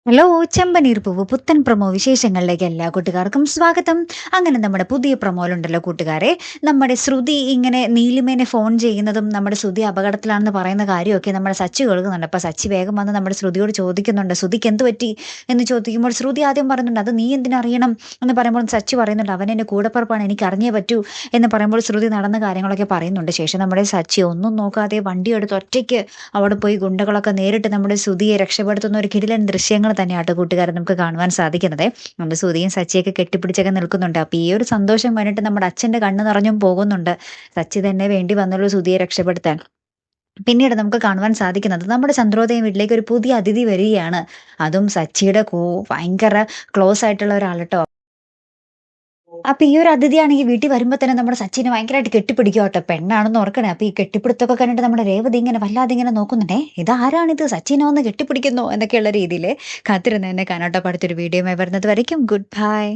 Hello ചെമ്പനീർ പൂവ് പുത്തൻ promo വിശേഷങ്ങളിലേക്ക് എല്ലാ കൂട്ടുകാർക്കും സ്വാഗതം. അങ്ങനെ നമ്മുടെ പുതിയ പ്രൊമോയിലുണ്ടല്ലോ കൂട്ടുകാരെ, നമ്മുടെ ശ്രുതി ഇങ്ങനെ നീലിമേനെ ഫോൺ ചെയ്യുന്നതും നമ്മുടെ ശ്രുതി അപകടത്തിലാണെന്ന് പറയുന്ന കാര്യമൊക്കെ നമ്മുടെ സച്ചി കേൾക്കുന്നുണ്ട്. അപ്പോൾ സച്ചി വേഗം വന്ന് നമ്മുടെ ശ്രുതിയോട് ചോദിക്കുന്നുണ്ട്, ശ്രുതിക്ക് എന്ത് പറ്റി എന്ന് ചോദിക്കുമ്പോൾ ശ്രുതി ആദ്യം പറയുന്നുണ്ട്, അത് നീ എന്തിനറിയണം എന്ന് പറയുമ്പോൾ സച്ചി പറയുന്നുണ്ട്, അവൻ എൻ്റെ കൂടപ്പുറപ്പാണ്, എനിക്ക് അറിഞ്ഞേ പറ്റൂ എന്ന് പറയുമ്പോൾ ശ്രുതി നടന്ന കാര്യങ്ങളൊക്കെ പറയുന്നുണ്ട്. ശേഷം നമ്മുടെ സച്ചി ഒന്നും നോക്കാതെ വണ്ടി എടുത്ത് ഒറ്റയ്ക്ക് അവിടെ പോയി ഗുണ്ടകളൊക്കെ നേരിട്ട് നമ്മുടെ ശ്രുതിയെ രക്ഷപ്പെടുത്തുന്ന ഒരു കിടിലൻ ദൃശ്യങ്ങൾ തന്നെയാട്ടോ കൂട്ടുകാരെ നമുക്ക് കാണുവാൻ സാധിക്കുന്നത്. നമ്മുടെ ശ്രുതിയും സച്ചിയൊക്കെ കെട്ടിപ്പിടിച്ചൊക്കെ നിൽക്കുന്നുണ്ട്. അപ്പോൾ ഈ ഒരു സന്തോഷം കണ്ടിട്ട് നമ്മുടെ അച്ഛൻ്റെ കണ്ണ് നിറഞ്ഞും പോകുന്നുണ്ട്. സച്ചി തന്നെ വേണ്ടി വന്നുള്ളൂ ശ്രുതിയെ രക്ഷപ്പെടുത്താൻ. പിന്നീട് നമുക്ക് കാണുവാൻ സാധിക്കുന്നത് നമ്മുടെ ചന്ദ്രോദയം വീട്ടിലേക്ക് ഒരു പുതിയ അതിഥി വരികയാണ്. അതും സച്ചിയുടെ ഭയങ്കര ക്ലോസ് ആയിട്ടുള്ള ഒരാളട്ടോ. അപ്പൊ ഈ ഒരു അതിഥിയാണെങ്കിൽ വീട്ടിൽ വരുമ്പോ തന്നെ നമ്മുടെ സച്ചിനെ ഭയങ്കരമായിട്ട് കെട്ടിപ്പിടിക്കും കേട്ടോ. പെണ്ണാണെന്ന് ഓർക്കണേ. അപ്പൊ ഈ കെട്ടിപ്പിടുത്തൊക്കെ കണ്ടിട്ട് നമ്മുടെ രേവതി ഇങ്ങനെ വല്ലാതെ ഇങ്ങനെ നോക്കുന്നുണ്ടേ, ഇതാരാണിത്, സച്ചിനെ ഒന്ന് കെട്ടിപ്പിടിക്കുന്നു എന്നൊക്കെയുള്ള രീതിയിൽ കാത്തിരുന്ന് തന്നെ കാണാട്ടോ. അടുത്തൊരു വീഡിയോയുമായി വരുന്നത് വരയ്ക്കും ഗുഡ് ബൈ.